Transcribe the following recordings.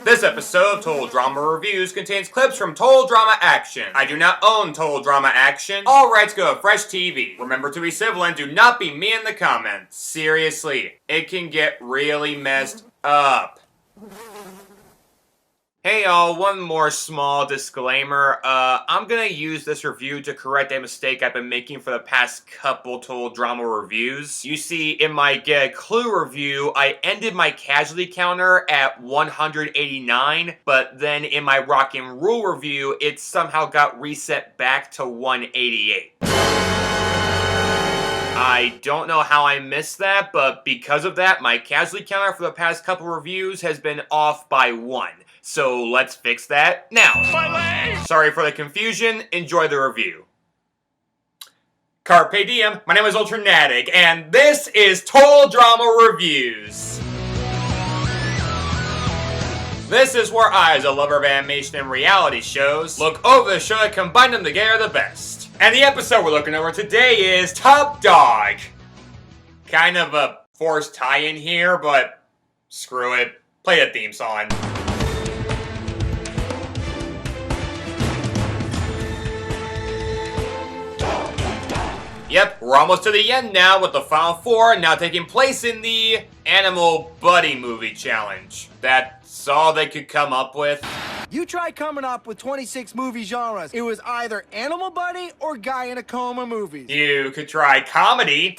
This episode of Total Drama Reviews contains clips from Total Drama Action. I do not own Total Drama Action. All rights go to FreshTV. Remember to be civil and do not be me in the comments. Seriously, it can get really messed up. Hey y'all, one more small disclaimer. I'm gonna use this review to correct a mistake I've been making for the past couple Total Drama reviews. You see, in my Get a Clue review, I ended my casualty counter at 189, but then in my Rock and Rule review, it somehow got reset back to 188. I don't know how I missed that, but because of that, my casualty counter for the past couple reviews has been off by 1. So let's fix that now. My leg! Sorry for the confusion, enjoy the review. Carpe diem, my name is Ultranatic, and this is Total Drama Reviews. This is where I, as a lover of animation and reality shows, look over the show and combine them together the best. And the episode we're looking over today is Top Dog. Kind of a forced tie-in here, but screw it. Play the theme song. Yep, we're almost to the end now with the final 4 now taking place in the Animal Buddy Movie Challenge. That's all they could come up with. You tried coming up with 26 movie genres. It was either Animal Buddy or Guy in a Coma movies. You could try comedy.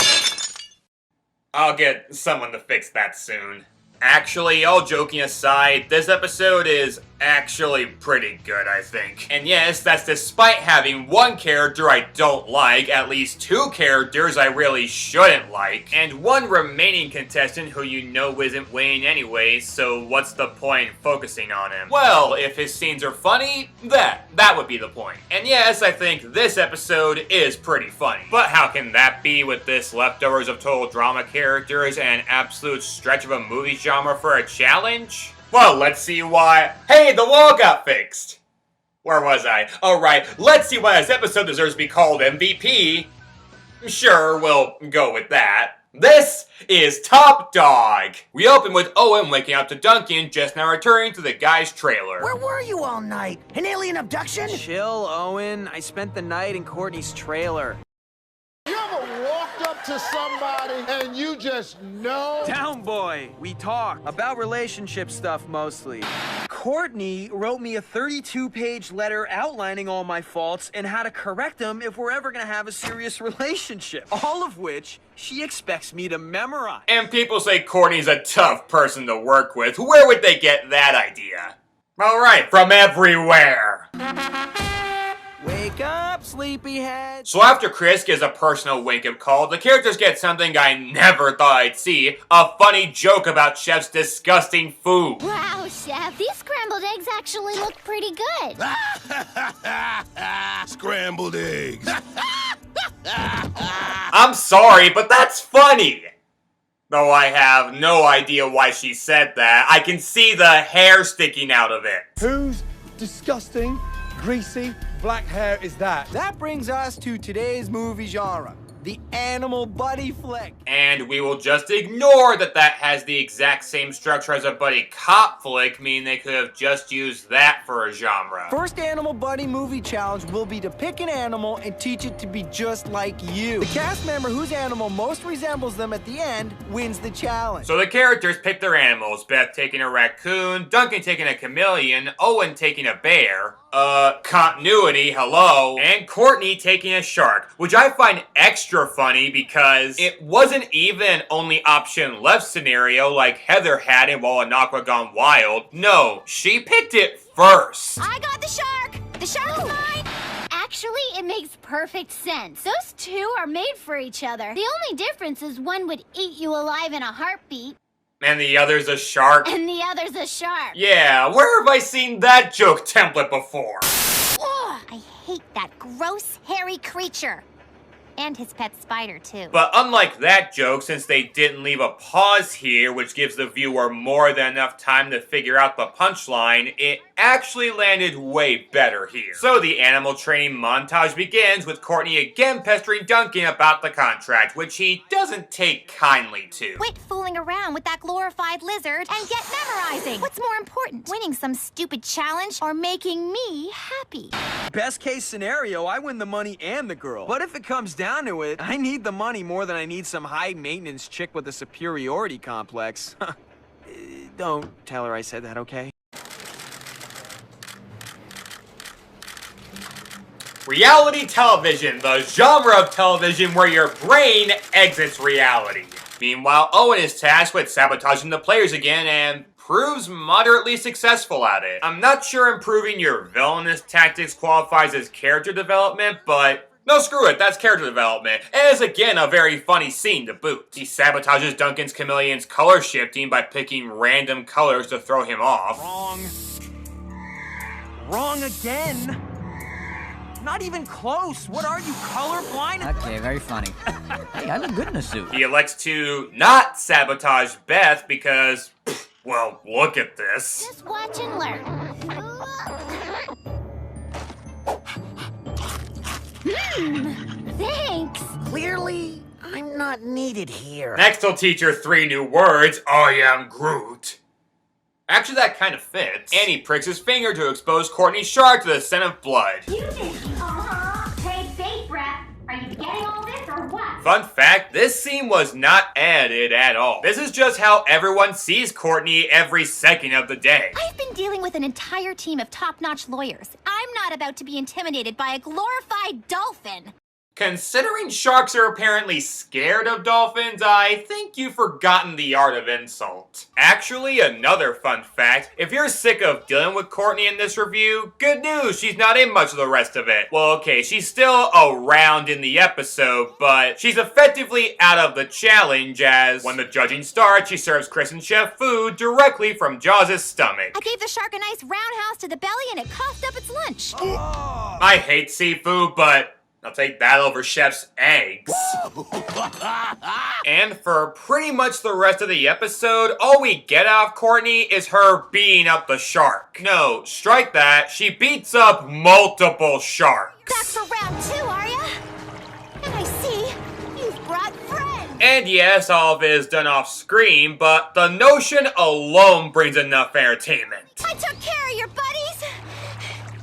I'll get someone to fix that soon. Actually, all joking aside, this episode is actually pretty good, I think. And yes, that's despite having one character I don't like, at least 2 characters I really shouldn't like, and 1 remaining contestant who you know isn't winning anyway, so what's the point in focusing on him? Well, if his scenes are funny, that would be the point. And yes, I think this episode is pretty funny. But how can that be with this leftovers of Total Drama characters and an absolute stretch of a movie genre for a challenge? Well, let's see why. Hey, the wall got fixed! Where was I? Alright, let's see why this episode deserves to be called MVP. Sure, we'll go with that. This is Top Dog. We open with Owen waking up to Duncan just now returning to the guy's trailer. Where were you all night? An alien abduction? Chill, Owen. I spent the night in Courtney's trailer. You ever walked up to somebody and you just know? Down, boy. We talk about relationship stuff mostly. Courtney wrote me a 32-page letter outlining all my faults and how to correct them if we're ever gonna have a serious relationship. All of which she expects me to memorize. And people say Courtney's a tough person to work with. Where would they get that idea? Alright, from everywhere. Wake up, sleepyhead. So after Chris gives a personal wake-up call, the characters get something I never thought I'd see, a funny joke about Chef's disgusting food. Wow, Chef, these scrambled eggs actually look pretty good. Scrambled eggs. I'm sorry, but that's funny. Though I have no idea why she said that. I can see the hair sticking out of it. Whose disgusting, greasy, black hair is that? That brings us to today's movie genre, the Animal Buddy flick. And we will just ignore that has the exact same structure as a buddy cop flick, meaning they could have just used that for a genre. First Animal Buddy movie challenge will be to pick an animal and teach it to be just like you. The cast member whose animal most resembles them at the end wins the challenge. So the characters pick their animals, Beth taking a raccoon, Duncan taking a chameleon, Owen taking a bear, continuity, hello, and Courtney taking a shark, which I find extra funny because it wasn't even an only option left scenario like Heather had in While an Aqua Gone Wild. No, she picked it first. I got the shark! The shark's mine! Actually, it makes perfect sense. Those 2 are made for each other. The only difference is one would eat you alive in a heartbeat. And the other's a shark. And the other's a shark. Yeah, where have I seen that joke template before? Ugh, I hate that gross, hairy creature. And his pet spider, too. But unlike that joke, since they didn't leave a pause here, which gives the viewer more than enough time to figure out the punchline, it actually landed way better here. So the animal training montage begins with Courtney again pestering Duncan about the contract, which he doesn't take kindly to. Quit fooling around with that glorified lizard and get memorizing. What's more important, winning some stupid challenge or making me happy? Best case scenario, I win the money and the girl. But if it comes down to it, I need the money more than I need some high-maintenance chick with a superiority complex. Don't tell her I said that, okay? Reality television, the genre of television where your brain exits reality. Meanwhile, Owen is tasked with sabotaging the players again and proves moderately successful at it. I'm not sure improving your villainous tactics qualifies as character development, but no, screw it, that's character development. And it's again a very funny scene to boot. He sabotages Duncan's chameleon's color shifting by picking random colors to throw him off. Wrong. Wrong again. Not even close. What are you, colorblind? Okay, very funny. Hey, I look good in a suit. He elects to not sabotage Beth because, well, look at this. Just watch and learn. Thanks. Clearly, I'm not needed here. Next, he'll teach her 3 new words. I am Groot. Actually, that kind of fits. And he pricks his finger to expose Courtney's shark to the scent of blood. You did. Take deep breath. Are you getting all this or what? Fun fact, this scene was not edited at all. This is just how everyone sees Courtney every second of the day. I've been dealing with an entire team of top-notch lawyers. I'm not about to be intimidated by a glorified dolphin. Considering sharks are apparently scared of dolphins, I think you've forgotten the art of insult. Actually, another fun fact, if you're sick of dealing with Courtney in this review, good news, she's not in much of the rest of it. Well, okay, she's still around in the episode, but she's effectively out of the challenge as when the judging starts, she serves Chris and Chef food directly from Jaws' stomach. I gave the shark a nice roundhouse to the belly and it coughed up its lunch. I hate seafood, but I'll take that over Chef's eggs. And for pretty much the rest of the episode, all we get out of Courtney is her beating up the shark. No, strike that. She beats up multiple sharks. Back for round 2, are ya? And I see you've brought friends. And yes, all of it is done off screen, but the notion alone brings enough entertainment. I took care of your buddies.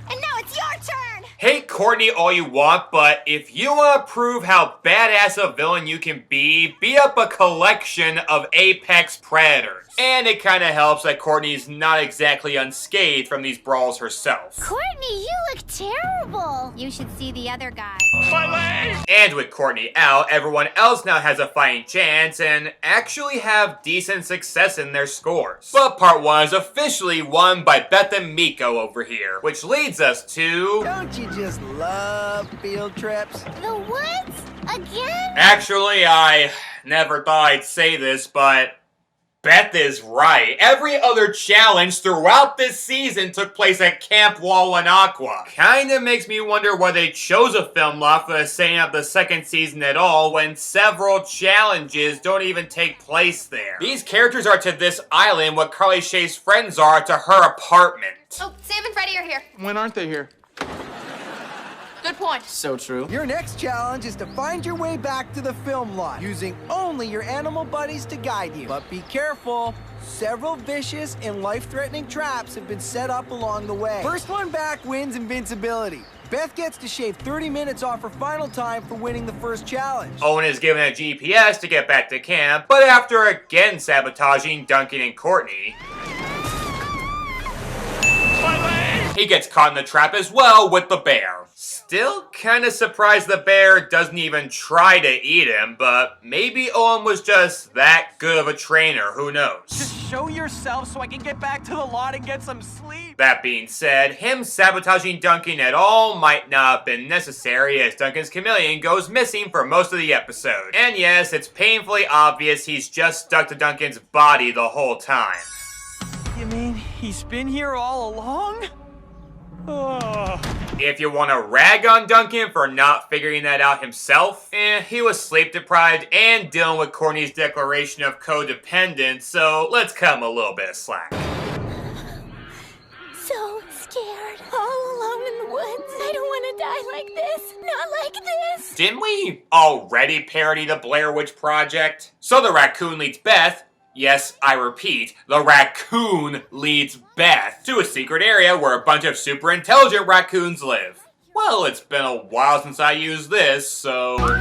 And now it's your turn. Hate Courtney all you want, but if you want to prove how badass a villain you can be, beat up a collection of apex predators. And it kind of helps that Courtney's not exactly unscathed from these brawls herself. Courtney, you look terrible. You should see the other guy. My leg! And with Courtney out, everyone else now has a fighting chance and actually have decent success in their scores. But part 1 is officially won by Beth and Miko over here, which leads us to... Don't you just love field trips? The woods? Again? Actually, I never thought I'd say this, but Beth is right. Every other challenge throughout this season took place at Camp Wawanakwa. Kinda makes me wonder why they chose a film lot for the setting up the second season at all when several challenges don't even take place there. These characters are to this island what Carly Sherry's friends are to her apartment. Oh, Sam and Freddie are here. When aren't they here? Good point. So true. Your next challenge is to find your way back to the film lot, using only your animal buddies to guide you. But be careful. Several vicious and life-threatening traps have been set up along the way. First one back wins invincibility. Beth gets to shave 30 minutes off her final time for winning the first challenge. Owen is given a GPS to get back to camp, but after again sabotaging Duncan and Courtney, he gets caught in the trap as well with the bear. Still kinda surprised the bear doesn't even try to eat him, but maybe Owen was just that good of a trainer, who knows? Just show yourself so I can get back to the lot and get some sleep. That being said, him sabotaging Duncan at all might not have been necessary as Duncan's chameleon goes missing for most of the episode. And yes, it's painfully obvious he's just stuck to Duncan's body the whole time. You mean he's been here all along? Oh. If you want to rag on Duncan for not figuring that out himself, he was sleep deprived and dealing with Courtney's declaration of codependence, so let's cut him a little bit of slack. So scared, all alone in the woods. I don't want to die like this. Not like this. Didn't we already parody the Blair Witch Project? So the raccoon leads Beth, yes, I repeat, the raccoon leads Beth to a secret area where a bunch of super intelligent raccoons live. Well, it's been a while since I used this, so... I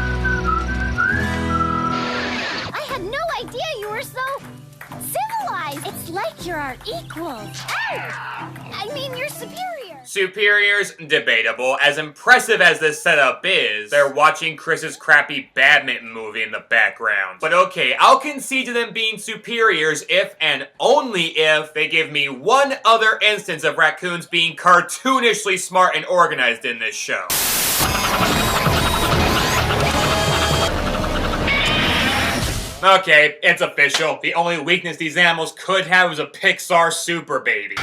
had no idea you were so civilized. It's like you're our equals. I mean, you're superior. Superior's debatable. As impressive as this setup is, they're watching Chris's crappy badminton movie in the background. But okay, I'll concede to them being superiors if and only if they give me one other instance of raccoons being cartoonishly smart and organized in this show. Okay, it's official. The only weakness these animals could have was a Pixar super baby.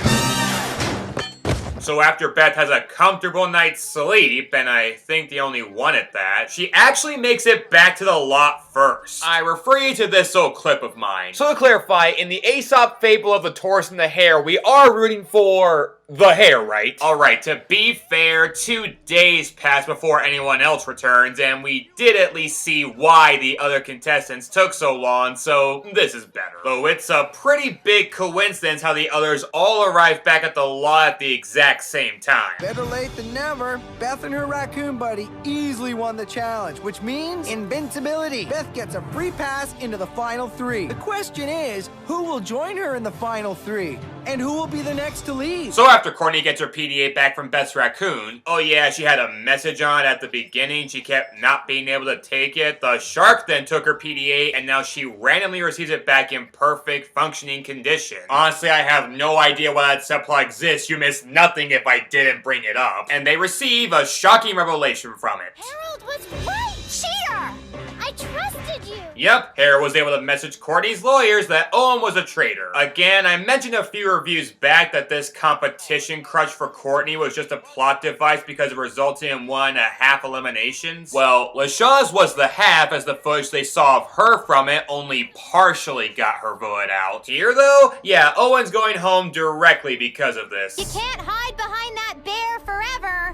So after Beth has a comfortable night's sleep, and I think the only one at that, she actually makes it back to the lot first. I refer you to this old clip of mine. So to clarify, in the Aesop fable of the tortoise and the hare, we are rooting for the hare, right? Alright, to be fair, 2 days pass before anyone else returns, and we did at least see why the other contestants took so long, so this is better. Though it's a pretty big coincidence how the others all arrived back at the lot at the exact same time. Better late than never. Beth and her raccoon buddy easily won the challenge, which means invincibility. Beth gets a free pass into the final 3. The question is, who will join her in the final 3? And who will be the next to leave? So after Courtney gets her PDA back from Beth's raccoon, oh yeah, she had a message on it at the beginning, she kept not being able to take it. The shark then took her PDA, and now she randomly receives it back in perfect functioning condition. Honestly, I have no idea why that subplot exists. You missed nothing if I didn't bring it up. And they receive a shocking revelation from it. Harold was right, cheater! I trusted you. Yep, Hare was able to message Courtney's lawyers that Owen was a traitor. Again, I mentioned a few reviews back that this competition crush for Courtney was just a plot device because it resulted in 1.5 eliminations. Well, LaShaw's was the half, as the footage they saw of her from it only partially got her voted out. Here though, yeah, Owen's going home directly because of this. You can't hide behind that bear forever.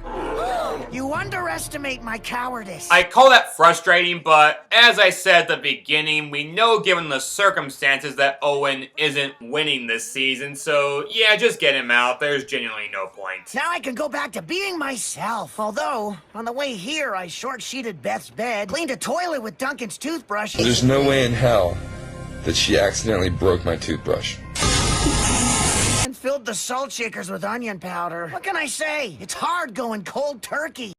You underestimate my cowardice. I call that frustrating, but as I said at the beginning, we know given the circumstances that Owen isn't winning this season, so yeah, just get him out. There's genuinely no point. Now I can go back to being myself. Although, on the way here, I short-sheeted Beth's bed, cleaned a toilet with Duncan's toothbrush. There's no way in hell that she accidentally broke my toothbrush. And filled the salt shakers with onion powder. What can I say? It's hard going cold turkey.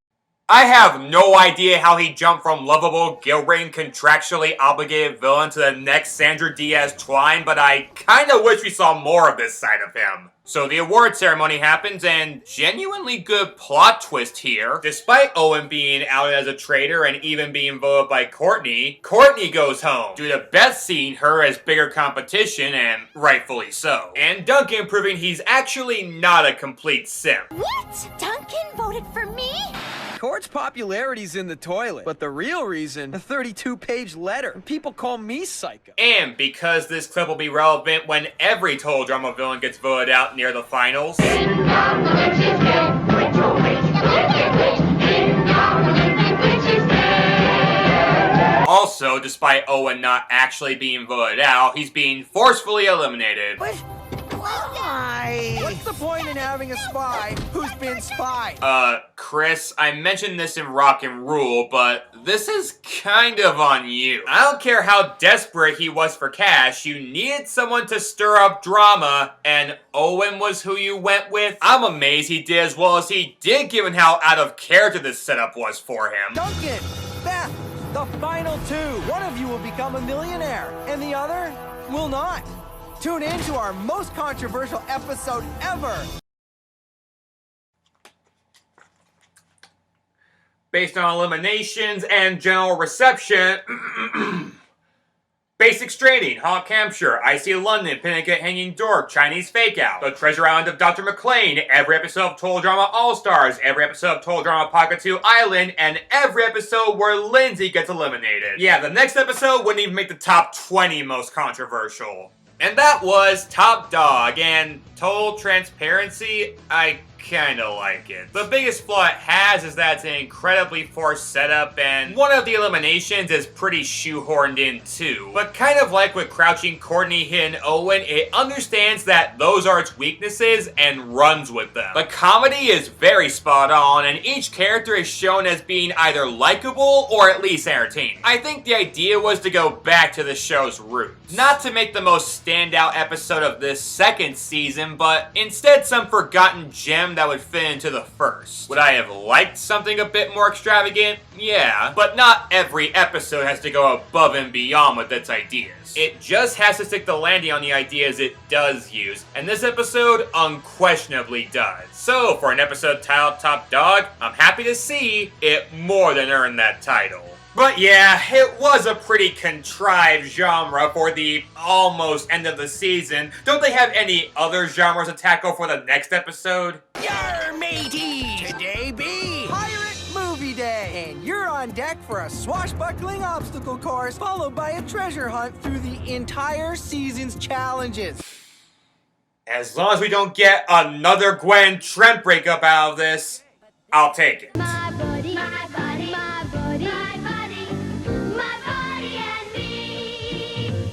I have no idea how he jumped from lovable, guilt-ridden, contractually obligated villain to the next Sandra Diaz Twine, but I kinda wish we saw more of this side of him. So the award ceremony happens, and genuinely good plot twist here. Despite Owen being outed as a traitor and even being voted by Courtney, Courtney goes home, due to Beth seeing her as bigger competition, and rightfully so. And Duncan proving he's actually not a complete simp. What? Duncan voted for me? Court's popularity's in the toilet, but the real reason, a 32-page letter. People call me psycho. And because this clip will be relevant when every total drama villain gets voted out near the finals. Also, despite Owen not actually being voted out, he's being forcefully eliminated. But why? What's the point in having a spy who's been spied? Chris, I mentioned this in Rock and Rule, but this is kind of on you. I don't care how desperate he was for cash, you needed someone to stir up drama, and Owen was who you went with. I'm amazed he did as well as he did given how out of character this setup was for him. Duncan, Beth, the final 2. One of you will become a millionaire, and the other will not. Tune in to our most controversial episode ever. Based on eliminations and general reception, Basic Straining, Hawk Hampshire, Icy London, Pinnacle Hanging Door, Chinese Fake Out, The Treasure Island of Dr. McClane, every episode of Total Drama All-Stars, every episode of Total Drama Pocket 2 Island, and every episode where Lindsay gets eliminated. Yeah, the next episode wouldn't even make the top 20 most controversial. And that was Top Dog, and total transparency, I kinda like it. The biggest flaw it has is that it's an incredibly forced setup, and one of the eliminations is pretty shoehorned in too. But kind of like with Crouching Courtney, Hidden Owen, it understands that those are its weaknesses and runs with them. The comedy is very spot on, and each character is shown as being either likable or at least entertaining. I think the idea was to go back to the show's roots. Not to make the most standout episode of this second season, but instead some forgotten gem that would fit into the first. Would I have liked something a bit more extravagant? Yeah, but not every episode has to go above and beyond with its ideas. It just has to stick the landing on the ideas it does use, and this episode unquestionably does. So, for an episode titled Top Dog, I'm happy to see it more than earned that title. But yeah, it was a pretty contrived genre for the almost end of the season. Don't they have any other genres to tackle for the next episode? Yar, matey! Today be Pirate Movie Day, and you're on deck for a swashbuckling obstacle course, followed by a treasure hunt through the entire season's challenges. As long as we don't get another Gwen Trent breakup out of this, I'll take it. My buddy,